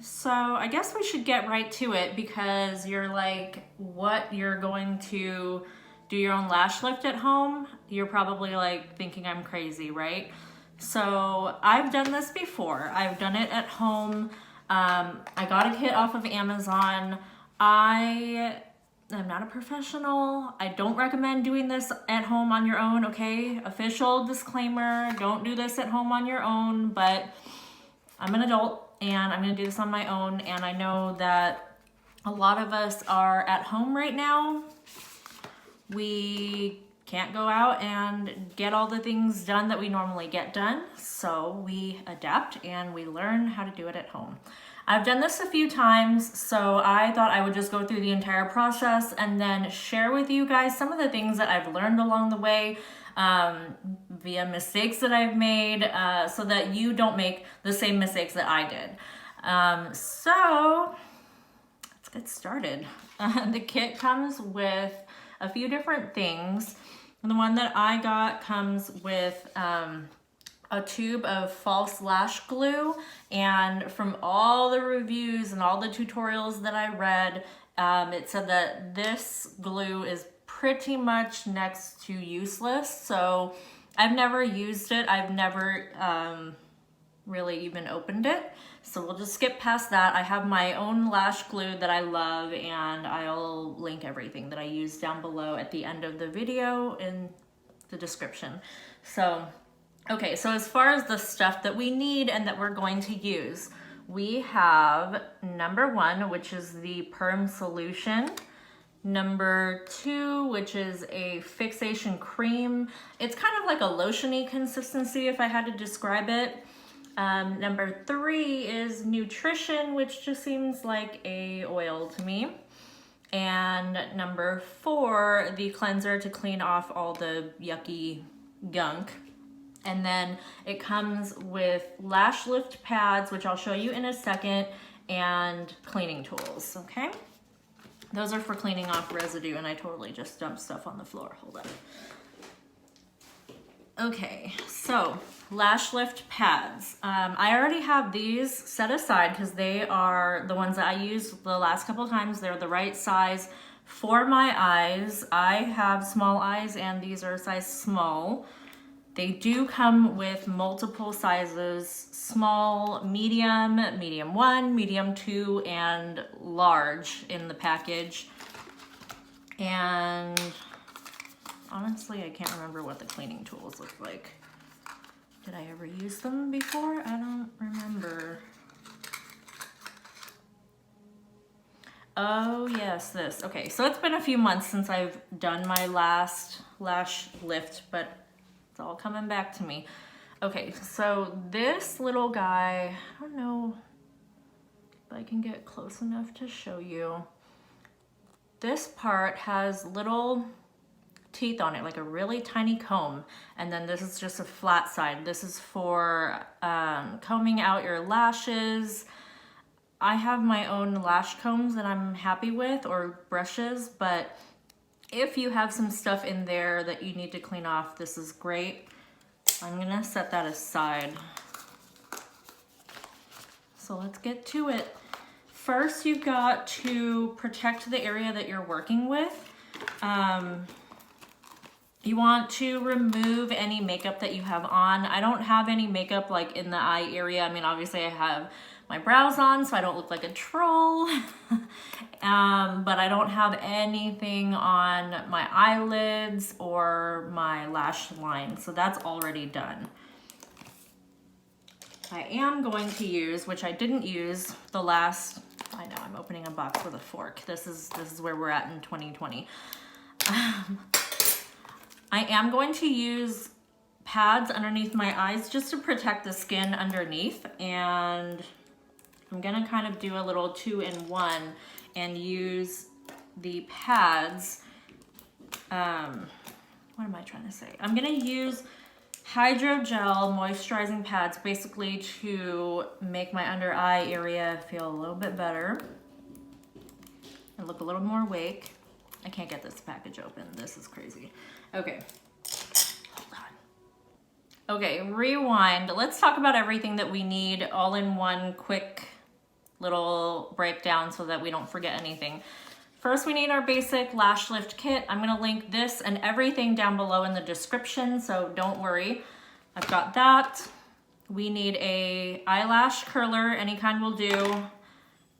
So I guess we should get right to it because you're like, what, you're going to do your own lash lift at home? You're probably like thinking I'm crazy, right? So I've done this before. I've done it at home. I got a kit off of Amazon. I'm not a professional. I don't recommend doing this at home on your own, okay? Official disclaimer, don't do this at home on your own, but I'm an adult and I'm gonna do this on my own, and I know that a lot of us are at home right now. We can't go out and get all the things done that we normally get done, so we adapt and we learn how to do it at home. I've done this a few times, so I thought I would just go through the entire process and then share with you guys some of the things that I've learned along the way, via mistakes that I've made, so that you don't make the same mistakes that I did. So let's get started. The kit comes with a few different things. The one that I got comes with a tube of false lash glue, and from all the reviews and all the tutorials that I read, it said that this glue is pretty much next to useless. So I've never used it. I've never really even opened it. So we'll just skip past that. I have my own lash glue that I love, and I'll link everything that I use down below at the end of the video in the description. So, okay, so as far as the stuff that we need and that we're going to use, we have number 1, which is the perm solution. Number 2, which is a fixation cream. It's kind of like a lotiony consistency if I had to describe it. Number 3 is nutrition, which just seems like a oil to me. And number 4, the cleanser to clean off all the yucky gunk. And then it comes with lash lift pads, which I'll show you in a second, and cleaning tools, okay? Those are for cleaning off residue, and I totally just dumped stuff on the floor. Hold on. Okay, so lash lift pads. I already have these set aside because they are the ones that I used the last couple times. They're the right size for my eyes. I have small eyes and these are size small. They do come with multiple sizes: small, medium, medium 1, medium 2, and large in the package. And honestly, I can't remember what the cleaning tools look like. Did I ever use them before? I don't remember. Oh yes, this. Okay, so it's been a few months since I've done my last lash lift, but it's all coming back to me. Okay, so this little guy, I don't know if I can get close enough to show you. This part has little teeth on it, like a really tiny comb, and then this is just a flat side. This is for combing out your lashes. I have my own lash combs that I'm happy with, or brushes, but if you have some stuff in there that you need to clean off, this is great. I'm gonna set that aside. So let's get to it. First, you've got to protect the area that you're working with. You want to remove any makeup that you have on. I don't have any makeup like in the eye area. I mean, obviously I have my brows on so I don't look like a troll. But I don't have anything on my eyelids or my lash line, so that's already done. I am going to use, which I didn't use the last, I know I'm opening a box with a fork. This is where we're at in 2020. I am going to use pads underneath my eyes just to protect the skin underneath, and I'm gonna kind of do a little 2-in-1 and use the pads. What am I trying to say? I'm gonna use hydrogel moisturizing pads basically to make my under eye area feel a little bit better and look a little more awake. I can't get this package open. This is crazy. Okay, hold on. Okay, rewind. Let's talk about everything that we need all in one quick little breakdown so that we don't forget anything. First, we need our basic Lash Lift Kit. I'm gonna link this and everything down below in the description, so don't worry. I've got that. We need a eyelash curler, any kind will do.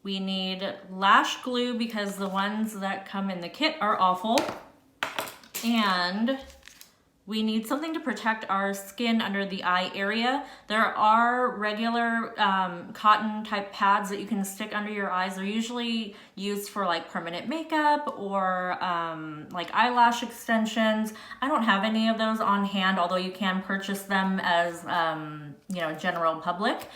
We need lash glue because the ones that come in the kit are awful. And we need something to protect our skin under the eye area. There are regular cotton type pads that you can stick under your eyes. They're usually used for like permanent makeup or like eyelash extensions. I don't have any of those on hand, although you can purchase them as you know, general public.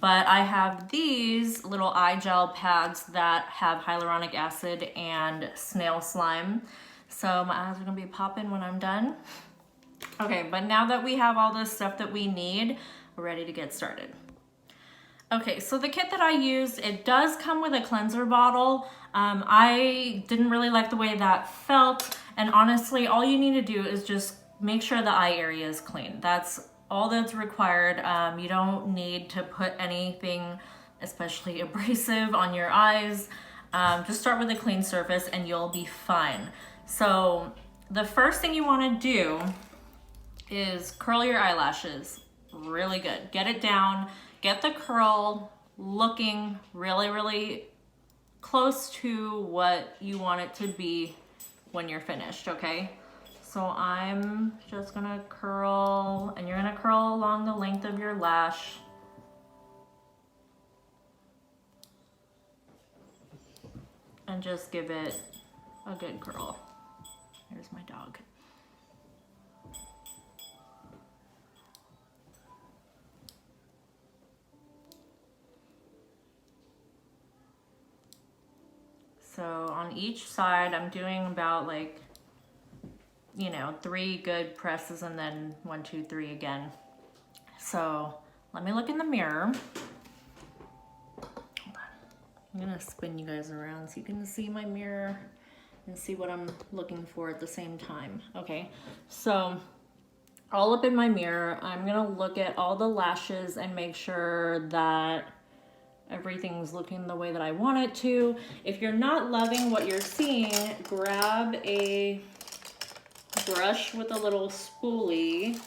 But I have these little eye gel pads that have hyaluronic acid and snail slime. So my eyes are gonna be popping when I'm done. Okay, but now that we have all this stuff that we need, we're ready to get started. Okay, so the kit that I used, it does come with a cleanser bottle. I didn't really like the way that felt, and honestly, all you need to do is just make sure the eye area is clean. That's all that's required. You don't need to put anything, especially abrasive, on your eyes. Just start with a clean surface and you'll be fine. So the first thing you want to do is curl your eyelashes really good. Get it down, get the curl looking really, really close to what you want it to be when you're finished, okay? So I'm just gonna curl, and you're gonna curl along the length of your lash. And just give it a good curl. Here's my dog. So on each side, I'm doing about like, you know, 3 good presses and then 1, 2, 3 again. So let me look in the mirror. Hold on. I'm gonna spin you guys around so you can see my mirror and see what I'm looking for at the same time. Okay, so all up in my mirror, I'm gonna look at all the lashes and make sure that everything's looking the way that I want it to. If you're not loving what you're seeing, grab a brush with a little spoolie.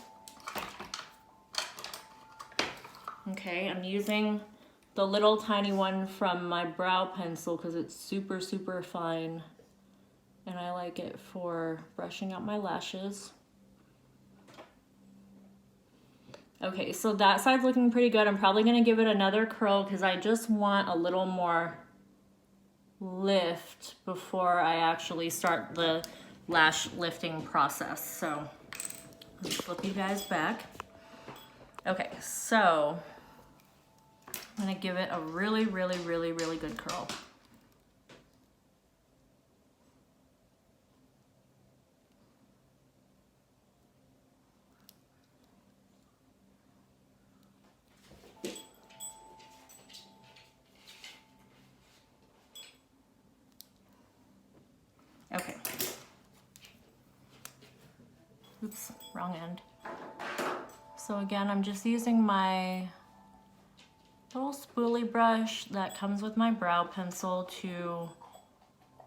Okay, I'm using the little tiny one from my brow pencil because it's super, super fine. And I like it for brushing out my lashes. Okay, so that side's looking pretty good. I'm probably gonna give it another curl because I just want a little more lift before I actually start the lash lifting process. So let me flip you guys back. Okay, so I'm gonna give it a really, really, really, really good curl. Okay. Oops, wrong end. So again, I'm just using my little spoolie brush that comes with my brow pencil to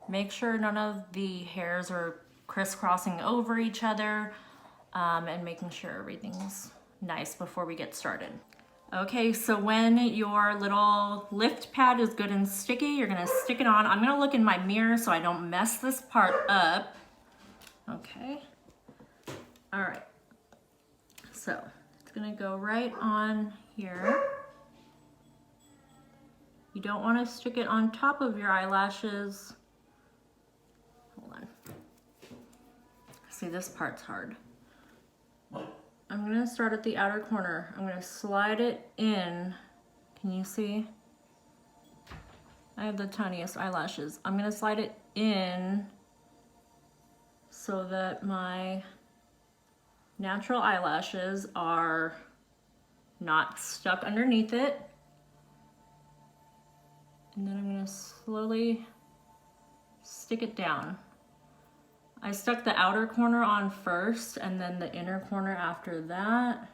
make sure none of the hairs are crisscrossing over each other, and making sure everything's nice before we get started. Okay, so when your little lift pad is good and sticky, you're gonna stick it on. I'm gonna look in my mirror so I don't mess this part up. Okay, all right. So it's gonna go right on here. You don't wanna stick it on top of your eyelashes. Hold on. See, this part's hard. I'm gonna start at the outer corner. I'm gonna slide it in. Can you see? I have the tiniest eyelashes. I'm gonna slide it in so that my natural eyelashes are not stuck underneath it. And then I'm gonna slowly stick it down. I stuck the outer corner on first and then the inner corner after that.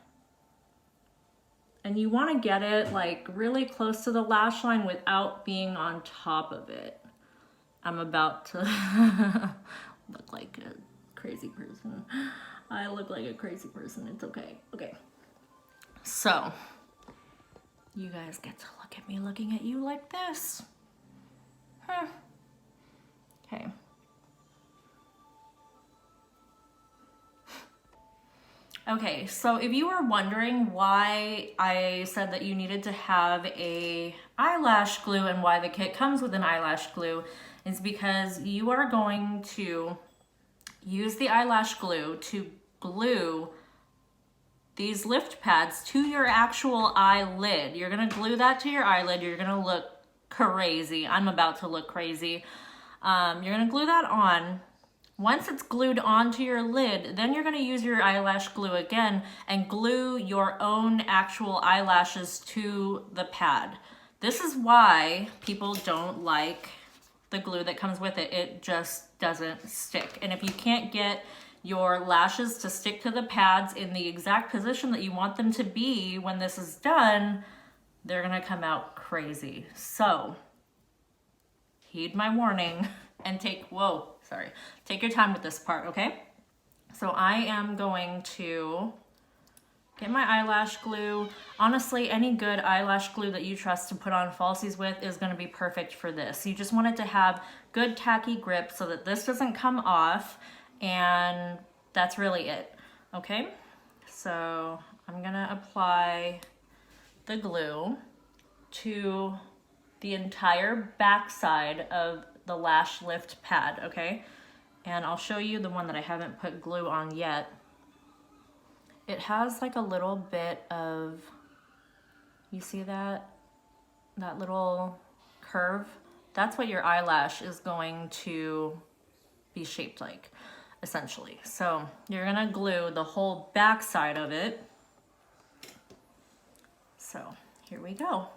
And you want to get it like really close to the lash line without being on top of it. I'm about to look like a crazy person. I look like a crazy person. It's okay. Okay. So, you guys get to look at me looking at you like this. Huh. Okay. Okay, so if you were wondering why I said that you needed to have a eyelash glue and why the kit comes with an eyelash glue, is because you are going to use the eyelash glue to glue these lift pads to your actual eyelid. You're gonna glue that to your eyelid. You're gonna look crazy. I'm about to look crazy. You're gonna glue that on. Once it's glued onto your lid, then you're gonna use your eyelash glue again and glue your own actual eyelashes to the pad. This is why people don't like the glue that comes with it. It just doesn't stick. And if you can't get your lashes to stick to the pads in the exact position that you want them to be when this is done, they're gonna come out crazy. So, heed my warning and take your time with this part, okay? So I am going to get my eyelash glue. Honestly, any good eyelash glue that you trust to put on falsies with is gonna be perfect for this. You just want it to have good tacky grip so that this doesn't come off, and that's really it, okay? So I'm gonna apply the glue to the entire backside of the lash lift pad, okay? And I'll show you the one that I haven't put glue on yet. It has like a little bit of, you see that? That little curve? That's what your eyelash is going to be shaped like, essentially. So you're gonna glue the whole back side of it. So here we go.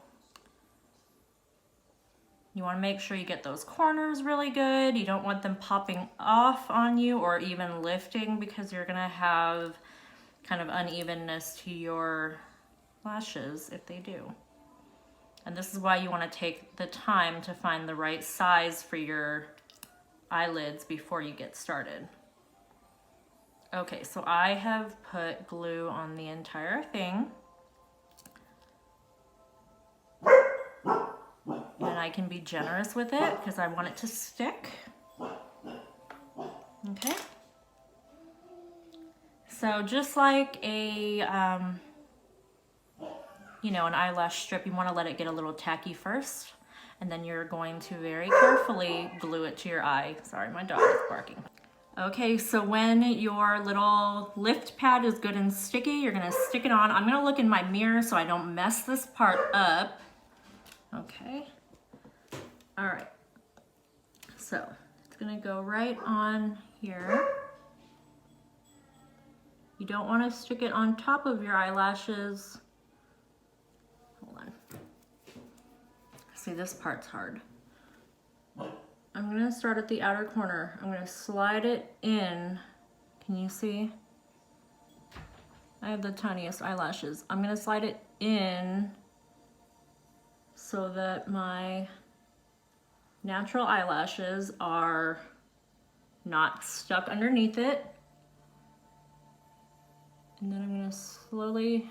You want to make sure you get those corners really good. You don't want them popping off on you or even lifting, because you're gonna have kind of unevenness to your lashes if they do. And this is why you want to take the time to find the right size for your eyelids before you get started. Okay, so I have put glue on the entire thing. And I can be generous with it because I want it to stick. Okay. So just like a, you know, an eyelash strip, you want to let it get a little tacky first. And then you're going to very carefully glue it to your eye. Sorry, my dog is barking. Okay, so when your little lift pad is good and sticky, you're gonna stick it on. I'm gonna look in my mirror so I don't mess this part up. Okay. All right. So it's gonna go right on here. You don't wanna stick it on top of your eyelashes. Hold on. See, this part's hard. I'm gonna start at the outer corner. I'm gonna slide it in. Can you see? I have the tiniest eyelashes. I'm gonna slide it in so that my natural eyelashes are not stuck underneath it. And then I'm gonna slowly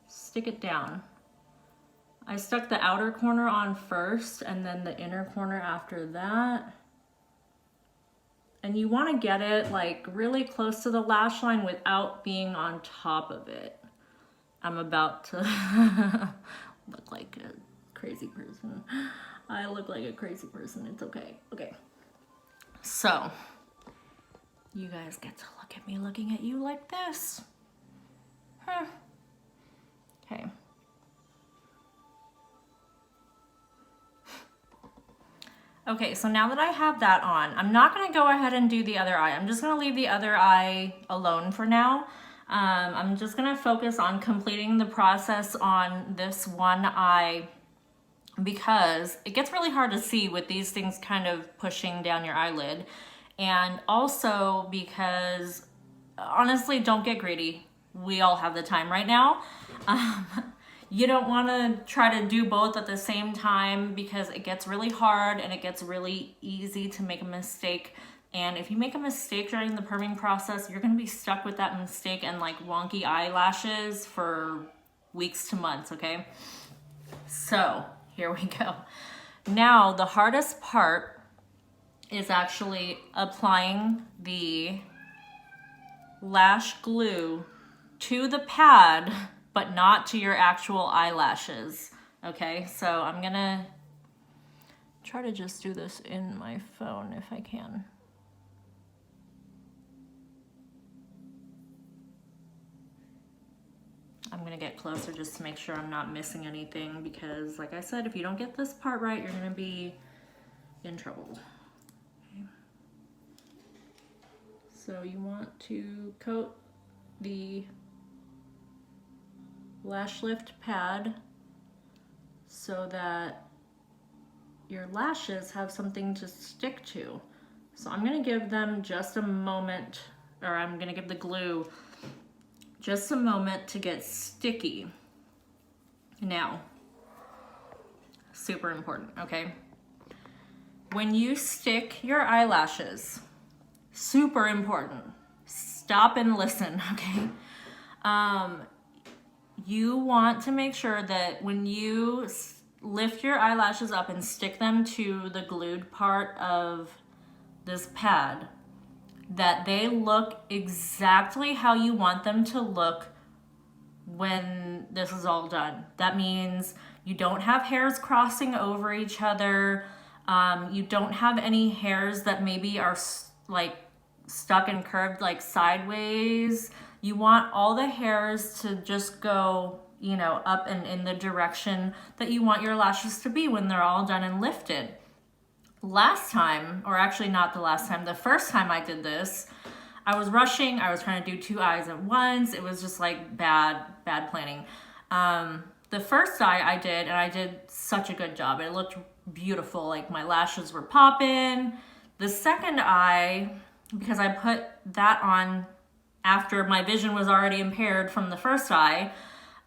stick it down. I stuck the outer corner on first and then the inner corner after that. And you want to get it like really close to the lash line without being on top of it. I'm about to look like a crazy person. I look like a crazy person. It's okay. Okay. So you guys get to look at me looking at you like this. Huh. Okay. Okay, so now that I have that on, I'm not gonna go ahead and do the other eye. I'm just gonna leave the other eye alone for now. I'm just gonna focus on completing the process on this one eye because it gets really hard to see with these things kind of pushing down your eyelid. And also because, honestly, don't get greedy. we all have the time right now. You don't want to try to do both at the same time because it gets really hard and it gets really easy to make a mistake. And if you make a mistake during the perming process, you're going to be stuck with that mistake and like wonky eyelashes for weeks to months, okay? So here we go. Now the hardest part is actually applying the lash glue to the pad, but not to your actual eyelashes. Okay, so I'm gonna try to just do this in my phone if I can. I'm gonna get closer just to make sure I'm not missing anything because like I said, if you don't get this part right, you're gonna be in trouble. Okay. So you want to coat the lash lift pad so that your lashes have something to stick to. So I'm gonna give them just a moment, or I'm gonna give the glue just a moment to get sticky. Now, super important, okay? When you stick your eyelashes, super important, stop and listen, okay? You want to make sure that when you lift your eyelashes up and stick them to the glued part of this pad, that they look exactly how you want them to look when this is all done. That means you don't have hairs crossing over each other. You don't have any hairs that maybe are like stuck and curved like sideways. You want all the hairs to just go, you know, up and in the direction that you want your lashes to be when they're all done and lifted. Last time, or actually not the last time, the first time I did this, I was rushing. I was trying to do 2 eyes at once. It was just like bad planning. The first eye I did, and I did such a good job. It looked beautiful. Like my lashes were popping. The second eye, because I put that on after my vision was already impaired from the first eye,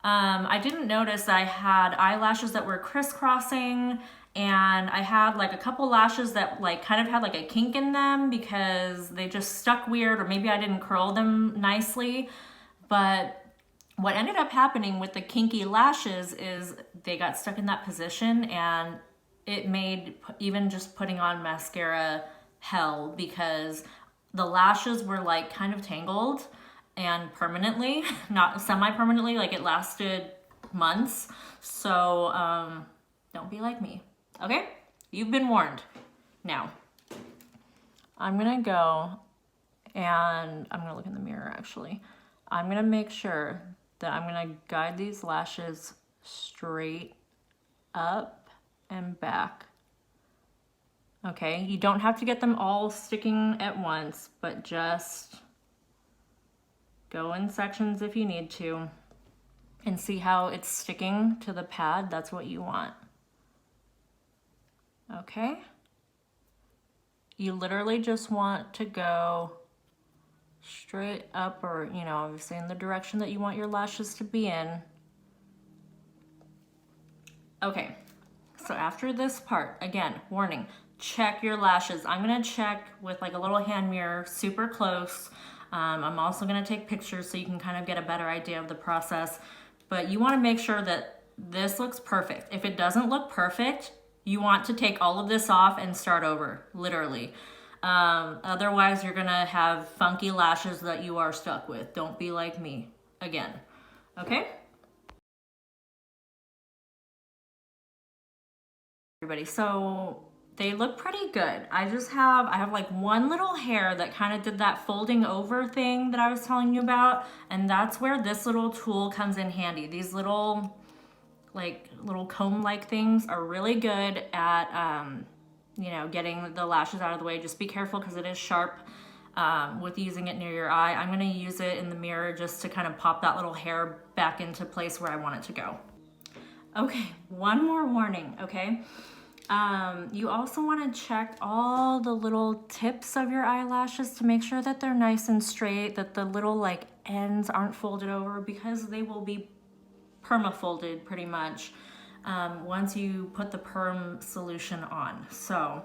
I didn't notice I had eyelashes that were crisscrossing, and I had like a couple lashes that like kind of had like a kink in them because they just stuck weird, or maybe I didn't curl them nicely. But what ended up happening with the kinky lashes is they got stuck in that position, and it made even just putting on mascara hell because the lashes were like kind of tangled and permanently, not semi-permanently, like it lasted months. So don't be like me, okay? You've been warned. Now, I'm gonna go and I'm gonna look in the mirror actually. I'm gonna make sure that I'm gonna guide these lashes straight up and back. Okay, you don't have to get them all sticking at once, but just go in sections if you need to and see how it's sticking to the pad. That's what you want. Okay? You literally just want to go straight up, or, you know, obviously in the direction that you want your lashes to be in. Okay, so after this part, again, warning, check your lashes. I'm gonna check with like a little hand mirror super close. I'm also gonna take pictures so you can kind of get a better idea of the process, but you wanna make sure that this looks perfect. If it doesn't look perfect, you want to take all of this off and start over, literally. Otherwise, you're gonna have funky lashes that you are stuck with. Don't be like me, again, okay? Everybody, so they look pretty good. I have like one little hair that kind of did that folding over thing that I was telling you about, and that's where this little tool comes in handy. These little comb-like things are really good at, you know, getting the lashes out of the way. Just be careful because it is sharp with using it near your eye. I'm gonna use it in the mirror just to kind of pop that little hair back into place where I want it to go. Okay, one more warning, okay? You also want to check all the little tips of your eyelashes to make sure that they're nice and straight, that the little like ends aren't folded over because they will be perma-folded pretty much once you put the perm solution on. So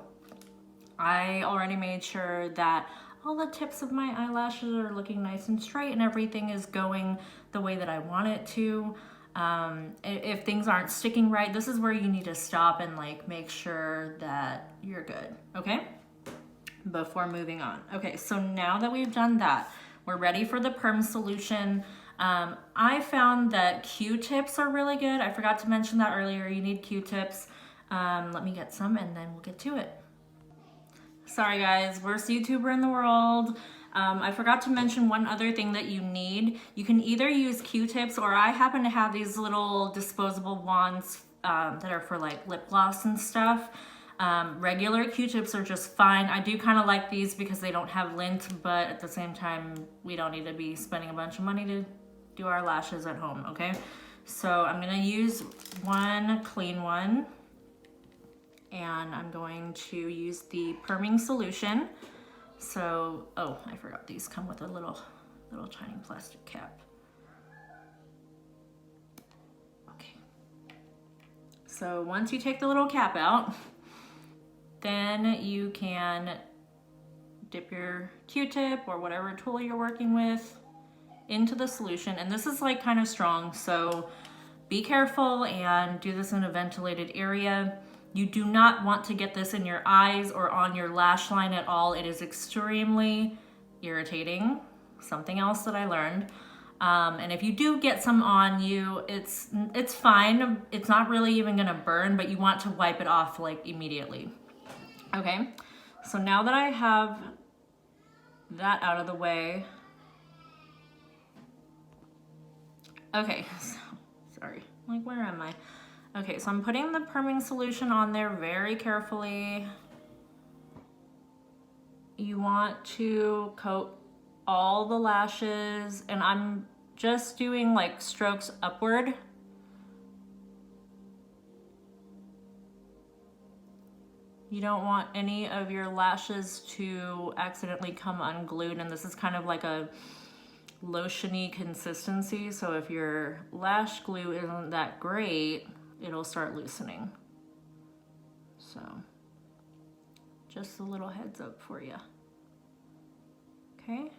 I already made sure that all the tips of my eyelashes are looking nice and straight and everything is going the way that I want it to. If things aren't sticking right, this is where you need to stop and like make sure that you're good, okay? Before moving on. Okay, so now that we've done that, we're ready for the perm solution. I found that Q-tips are really good. I forgot to mention that earlier. You need Q-tips. Let me get some and then we'll get to it. Sorry guys, worst YouTuber in the world. I forgot to mention one other thing that you need. You can either use Q-tips, or I happen to have these little disposable wands that are for like lip gloss and stuff. Regular Q-tips are just fine. I do kind of like these because they don't have lint, but at the same time, we don't need to be spending a bunch of money to do our lashes at home, okay? So I'm gonna use one clean one, and I'm going to use the perming solution. So, oh, I forgot these come with a little tiny plastic cap. Okay. So once you take the little cap out, then you can dip your Q-tip or whatever tool you're working with into the solution. And this is like kind of strong, so be careful and do this in a ventilated area. You do not want to get this in your eyes or on your lash line at all. It is extremely irritating. Something else that I learned. And if you do get some on you, it's fine. It's not really even gonna burn, but you want to wipe it off like immediately. Okay, so now that I have that out of the way, okay, so, sorry, like where am I? Okay, so I'm putting the perming solution on there very carefully. You want to coat all the lashes, and I'm just doing like strokes upward. You don't want any of your lashes to accidentally come unglued, and this is kind of like a lotiony consistency, so if your lash glue isn't that great, it'll start loosening. So just a little heads up for you. Okay.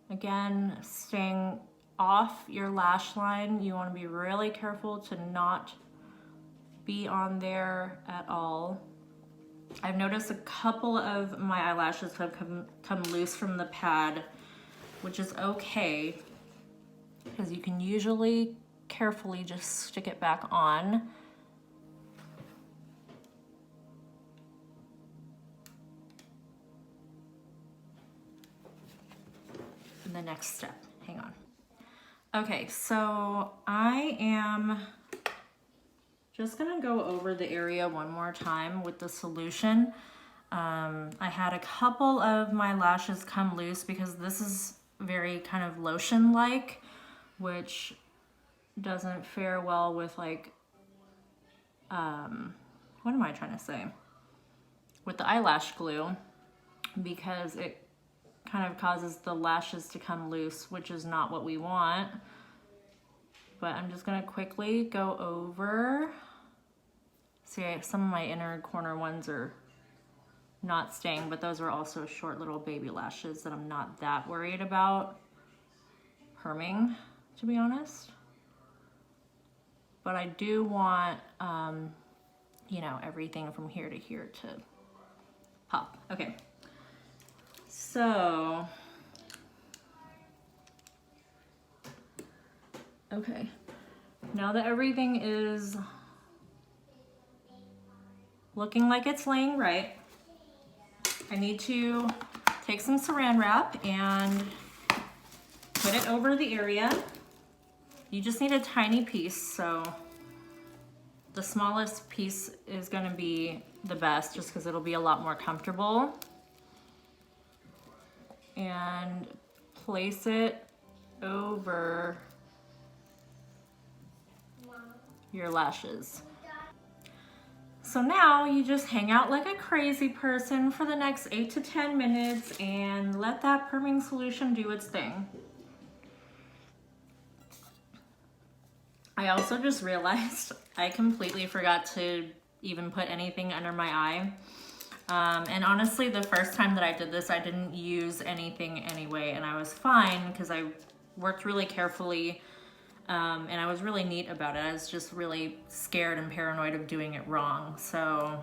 Again, staying off your lash line. You want to be really careful to not be on there at all. I've noticed a couple of my eyelashes have come loose from the pad, which is okay, because you can usually carefully just stick it back on. And the next step, hang on. Okay, so I am just gonna go over the area one more time with the solution. I had a couple of my lashes come loose because this is very kind of lotion-like, which doesn't fare well with like, what am I trying to say? With the eyelash glue, because it kind of causes the lashes to come loose, which is not what we want. But I'm just gonna quickly go over. See, some of my inner corner ones are not staying, but those are also short little baby lashes that I'm not that worried about perming, to be honest. But I do want, you know, everything from here to here to pop. Okay. So, okay, now that everything is looking like it's laying right, I need to take some Saran wrap and put it over the area. You just need a tiny piece, so the smallest piece is gonna be the best just because it'll be a lot more comfortable. And place it over your lashes. So now you just hang out like a crazy person for the next 8 to 10 minutes and let that perming solution do its thing. I also just realized I completely forgot to even put anything under my eye. And honestly, the first time that I did this, I didn't use anything anyway, and I was fine because I worked really carefully, and I was really neat about it. I was just really scared and paranoid of doing it wrong, so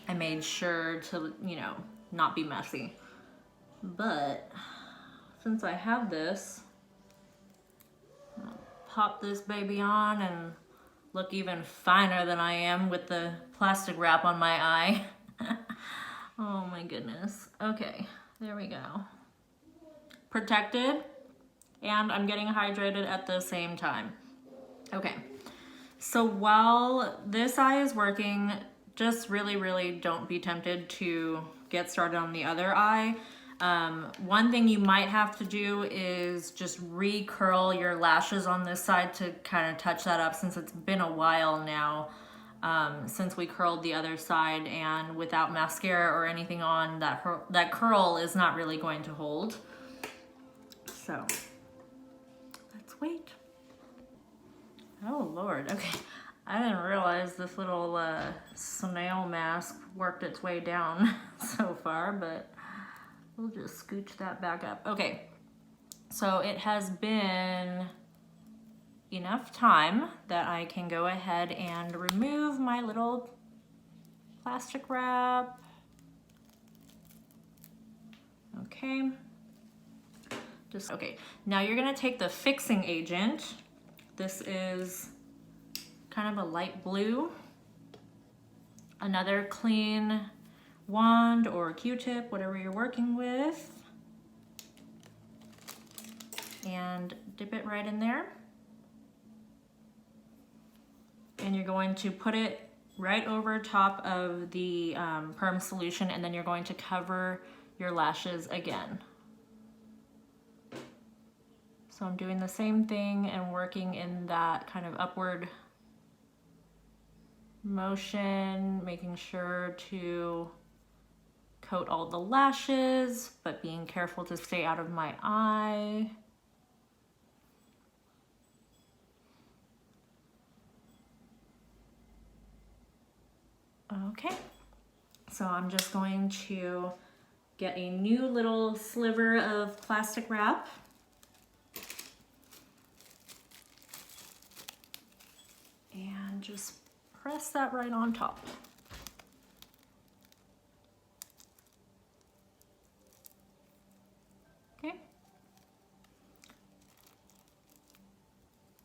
I made sure to, you know, not be messy. But since I have this, I'll pop this baby on and look even finer than I am with the plastic wrap on my eye. Oh my goodness. Okay, there we go. Protected, and I'm getting hydrated at the same time. Okay, so while this eye is working, just really don't be tempted to get started on the other eye. One thing you might have to do is just re-curl your lashes on this side to kind of touch that up, since it's been a while now since we curled the other side, and without mascara or anything on, that curl is not really going to hold. So let's wait. Oh Lord, okay. I didn't realize this little snail mask worked its way down so far, but we'll just scooch that back up. Okay, so it has been enough time that I can go ahead and remove my little plastic wrap. Okay. Okay, now you're gonna take the fixing agent. This is kind of a light blue. Another clean wand or Q-tip, whatever you're working with. And dip it right in there. And you're going to put it right over top of the perm solution, and then you're going to cover your lashes again. So I'm doing the same thing and working in that kind of upward motion, making sure to coat all the lashes, but being careful to stay out of my eye. Okay, so I'm just going to get a new little sliver of plastic wrap. And just press that right on top. Okay.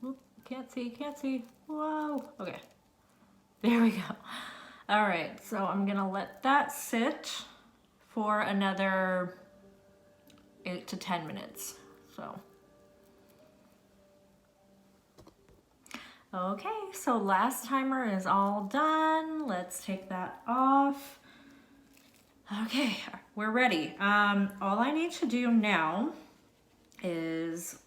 Oop, can't see. Whoa. Okay. There we go. All right, so I'm gonna let that sit for another 8 to 10 minutes. So. Okay, so last timer is all done. Let's take that off. Okay, we're ready. All I need to do now is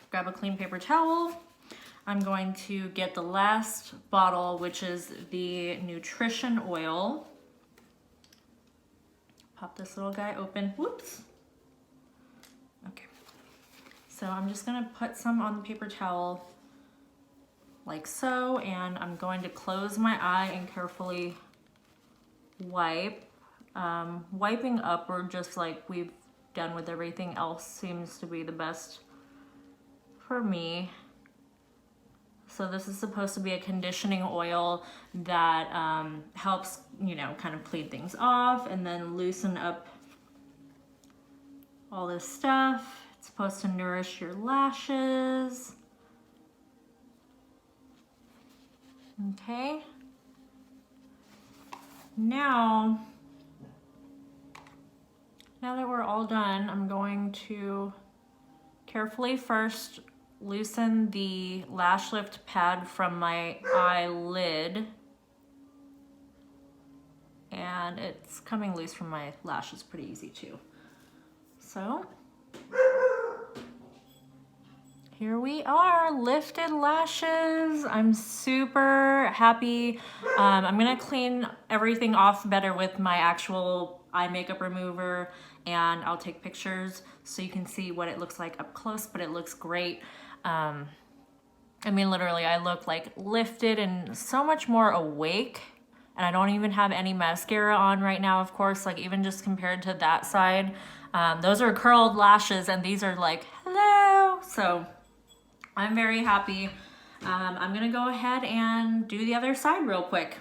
grab a clean paper towel. I'm going to get the last bottle, which is the nutrition oil. Pop this little guy open. Whoops. Okay. So I'm just gonna put some on the paper towel like so, and I'm going to close my eye and carefully wipe. Wiping upward, just like we've done with everything else, seems to be the best for me. So this is supposed to be a conditioning oil that helps, you know, kind of clean things off and then loosen up all this stuff. It's supposed to nourish your lashes. Okay. Now that we're all done, I'm going to carefully first loosen the lash lift pad from my eyelid. And it's coming loose from my lashes pretty easy too. So here we are, lifted lashes. I'm super happy. I'm gonna clean everything off better with my actual eye makeup remover, and I'll take pictures so you can see what it looks like up close, but it looks great. I mean, literally, I look like lifted and so much more awake, and I don't even have any mascara on right now, of course, like even just compared to that side. Those are curled lashes and these are like, hello. So I'm very happy. I'm gonna go ahead and do the other side real quick.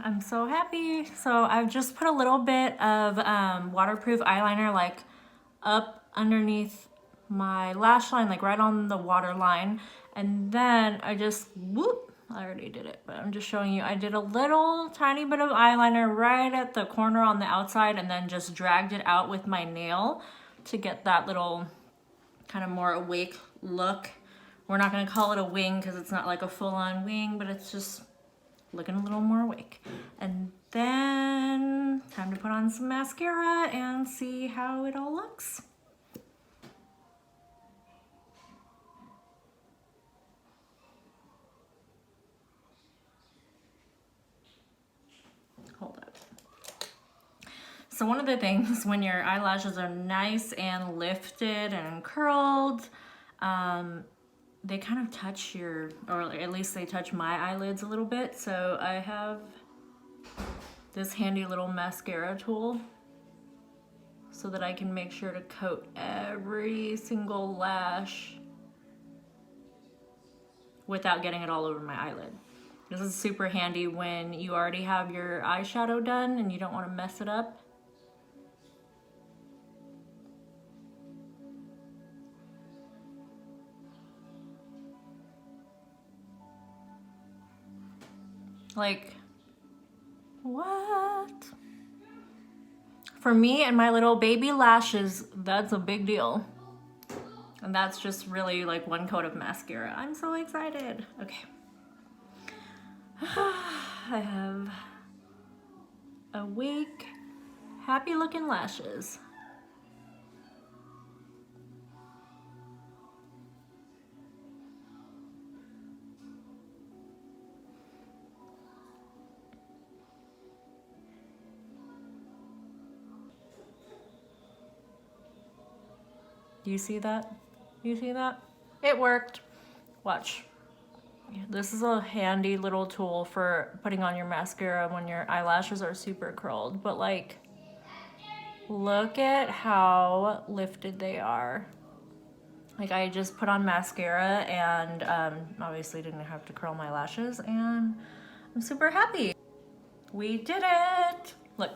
I'm so happy. So I've just put a little bit of waterproof eyeliner like up underneath my lash line, like right on the water line. And then I just, whoop, I already did it, but I'm just showing you. I did a little tiny bit of eyeliner right at the corner on the outside and then just dragged it out with my nail to get that little kind of more awake look. We're not gonna call it a wing because it's not like a full-on wing, but it's just looking a little more awake. And then time to put on some mascara and see how it all looks. Hold up. So one of the things when your eyelashes are nice and lifted and curled, they kind of touch your, or at least they touch my eyelids a little bit. So I have this handy little mascara tool so that I can make sure to coat every single lash without getting it all over my eyelid. This is super handy when you already have your eyeshadow done and you don't want to mess it up. Like, what? For me and my little baby lashes, that's a big deal. And that's just really like one coat of mascara. I'm so excited. Okay. I have awake, happy looking lashes. Do you see that? You see that? It worked. Watch. This is a handy little tool for putting on your mascara when your eyelashes are super curled, but like, look at how lifted they are. Like, I just put on mascara and obviously didn't have to curl my lashes, and I'm super happy. We did it. Look.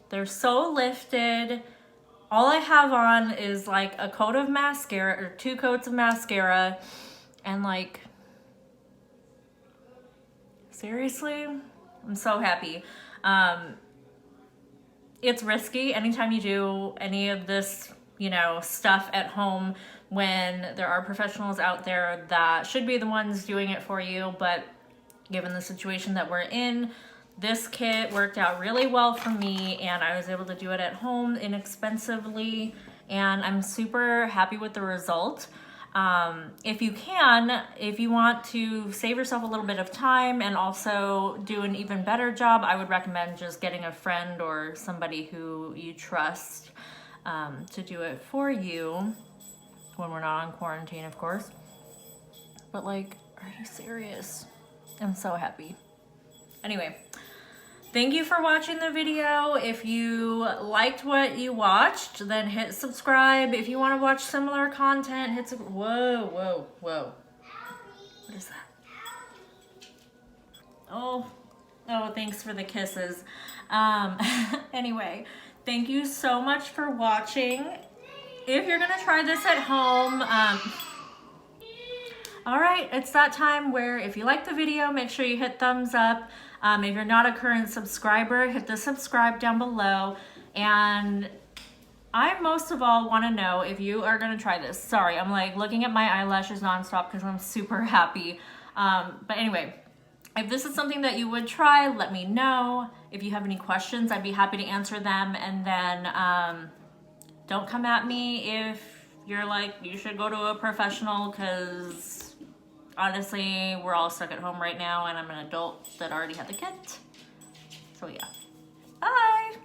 They're so lifted. All I have on is like a coat of mascara or 2 coats of mascara, and like, seriously, I'm so happy. It's risky anytime you do any of this, you know, stuff at home when there are professionals out there that should be the ones doing it for you, but given the situation that we're in, this kit worked out really well for me, and I was able to do it at home inexpensively, and I'm super happy with the result. If you want to save yourself a little bit of time and also do an even better job, I would recommend just getting a friend or somebody who you trust to do it for you when we're not on quarantine, of course. But like, are you serious? I'm so happy. Anyway, thank you for watching the video. If you liked what you watched, then hit subscribe. If you want to watch similar content, hit whoa, whoa, whoa. What is that? Oh, thanks for the kisses. Anyway, thank you so much for watching. If you're gonna try this at home, all right, it's that time where if you like the video, make sure you hit thumbs up. If you're not a current subscriber, hit the subscribe down below. And I most of all want to know if you are going to try this. Sorry, I'm like looking at my eyelashes nonstop because I'm super happy. But anyway, If this is something that you would try, let me know. If you have any questions, I'd be happy to answer them. And then don't come at me if you're like, you should go to a professional, because honestly, we're all stuck at home right now and I'm an adult that already had the kit. So yeah, bye.